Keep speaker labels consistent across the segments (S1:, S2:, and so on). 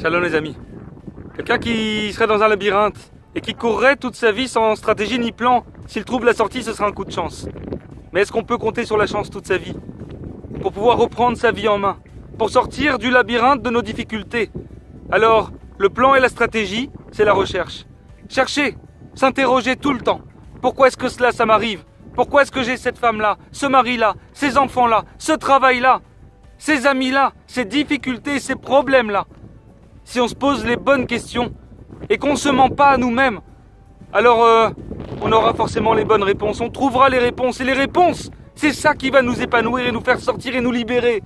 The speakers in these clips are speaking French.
S1: Shalom les amis. Quelqu'un qui serait dans un labyrinthe et qui courrait toute sa vie sans stratégie ni plan, s'il trouve la sortie, ce sera un coup de chance. Mais est-ce qu'on peut compter sur la chance toute sa vie pour pouvoir reprendre sa vie en main, pour sortir du labyrinthe de nos difficultés? Alors, le plan et la stratégie, c'est la recherche. Chercher, s'interroger tout le temps. Pourquoi est-ce que ça m'arrive? Pourquoi est-ce que j'ai cette femme-là, ce mari-là, ces enfants-là, ce travail-là, ces amis-là, ces difficultés, ces problèmes-là? Si on se pose les bonnes questions et qu'on ne se ment pas à nous-mêmes, alors on aura forcément les bonnes réponses, on trouvera les réponses. Et les réponses, c'est ça qui va nous épanouir et nous faire sortir et nous libérer.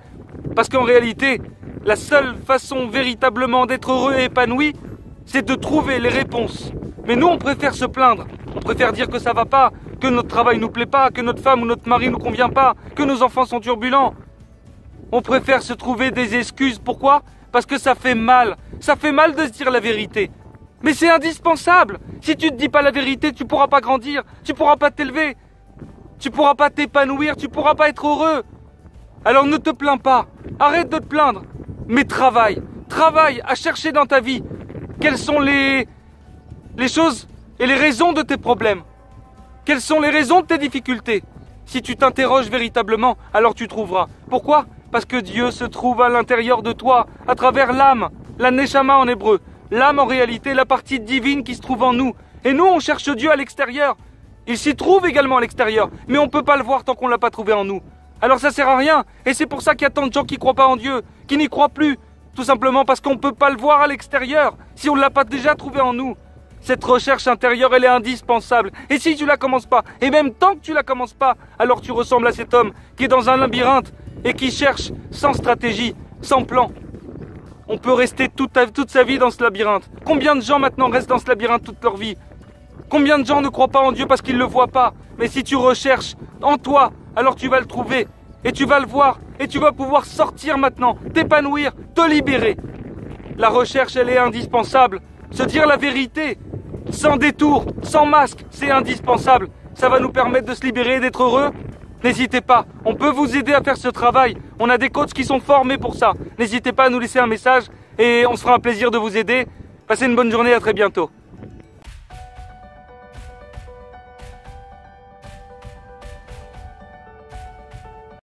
S1: Parce qu'en réalité, la seule façon véritablement d'être heureux et épanoui, c'est de trouver les réponses. Mais nous, on préfère se plaindre, on préfère dire que ça va pas, que notre travail nous plaît pas, que notre femme ou notre mari nous convient pas, que nos enfants sont turbulents. On préfère se trouver des excuses. Pourquoi? Parce que ça fait mal. Ça fait mal de se dire la vérité. Mais c'est indispensable. Si tu ne te dis pas la vérité, tu ne pourras pas grandir, tu ne pourras pas t'élever, tu ne pourras pas t'épanouir, tu ne pourras pas être heureux. Alors ne te plains pas. Arrête de te plaindre. Mais travaille. Travaille à chercher dans ta vie quelles sont les choses et les raisons de tes problèmes. Quelles sont les raisons de tes difficultés? Si tu t'interroges véritablement, alors tu trouveras. Pourquoi? Parce que Dieu se trouve à l'intérieur de toi, à travers l'âme, la neshama en hébreu. L'âme en réalité, la partie divine qui se trouve en nous. Et nous, on cherche Dieu à l'extérieur. Il s'y trouve également à l'extérieur, mais on ne peut pas le voir tant qu'on ne l'a pas trouvé en nous. Alors ça sert à rien. Et c'est pour ça qu'il y a tant de gens qui ne croient pas en Dieu, qui n'y croient plus. Tout simplement parce qu'on ne peut pas le voir à l'extérieur, si on ne l'a pas déjà trouvé en nous. Cette recherche intérieure, elle est indispensable. Et si tu la commences pas, et même tant que tu la commences pas, alors tu ressembles à cet homme qui est dans un labyrinthe et qui cherche sans stratégie, sans plan. On peut rester toute sa vie dans ce labyrinthe. Combien de gens maintenant restent dans ce labyrinthe toute leur vie? Combien de gens ne croient pas en Dieu parce qu'ils ne le voient pas? Mais si tu recherches en toi, alors tu vas le trouver. Et tu vas le voir. Et tu vas pouvoir sortir maintenant, t'épanouir, te libérer. La recherche, elle est indispensable. Se dire la vérité, sans détour, sans masque, c'est indispensable. Ça va nous permettre de se libérer et d'être heureux. N'hésitez pas, on peut vous aider à faire ce travail. On a des coachs qui sont formés pour ça. N'hésitez pas à nous laisser un message et on se fera un plaisir de vous aider. Passez une bonne journée, à très bientôt.